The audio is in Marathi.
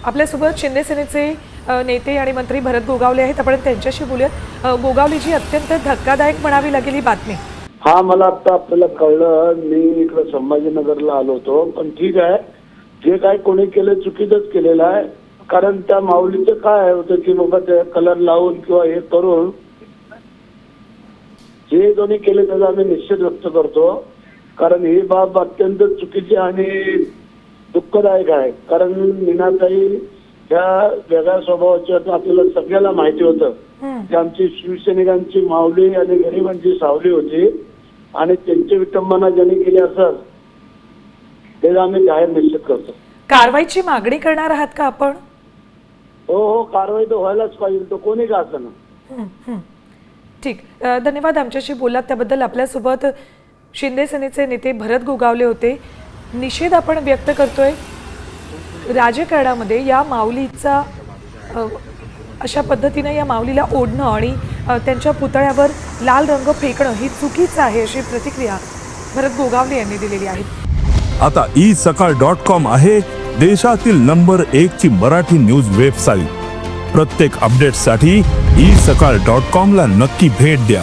आपल्यासोबत शिंदे सेनेचे नेते आणि मंत्री भरत गोगावले आहेत. आपण त्यांच्याशी बोलूयात. गोगावलेजी, अत्यंत धक्कादायक म्हणावी लागेल ही बातमी. हा, मला आता आपल्याला कळलं. मी इकडे संभाजीनगरला आलो होतो, पण ठीक आहे, जे काय कोणी केलं चुकीचंच केलेलं आहे. कारण त्या माऊलीचं काय होतं की बाबा ते कलर लावून किंवा हे करून जे कोणी केले त्याचा आम्ही निश्चित व्यक्त करतो. कारण ही बाब अत्यंत चुकीची आणि दुःखदायक आहे. कारण मीनाताई ह्या वेगळ्या स्वभावाच्या आपल्याला सगळ्याला माहिती होतं की आमची शिवसैनिकांची माऊली आणि गरिबांची सावली होती आणि त्यांची विटंबना ज्यांनी केली असं ते आम्ही जाहीर निश्चित करतो. कारवाईची मागणी करणार आहात का आपण? हो, कारवाई तर व्हायलाच पाहिजे, तो कोणी का असं. ठीक, धन्यवाद आमच्याशी बोललात त्याबद्दल. आपल्यासोबत शिंदे सेनेचे नेते भरत गोगावले होते. निषेध आपण व्यक्त करतोय राजकारणामध्ये या माऊलीचा अशा पद्धतीने या माऊलीला ओढणं आणि त्यांच्या पुतळ्यावर लाल रंग फेकणं ही चुकीचं आहे, अशी प्रतिक्रिया भरत गोगावले यांनी दिलेली आहे. आता isakal.com आहे देशातील नंबर 1 ची मराठी न्यूज वेबसाईट. प्रत्येक अपडेटसाठी isakal.com ला नक्की भेट द्या.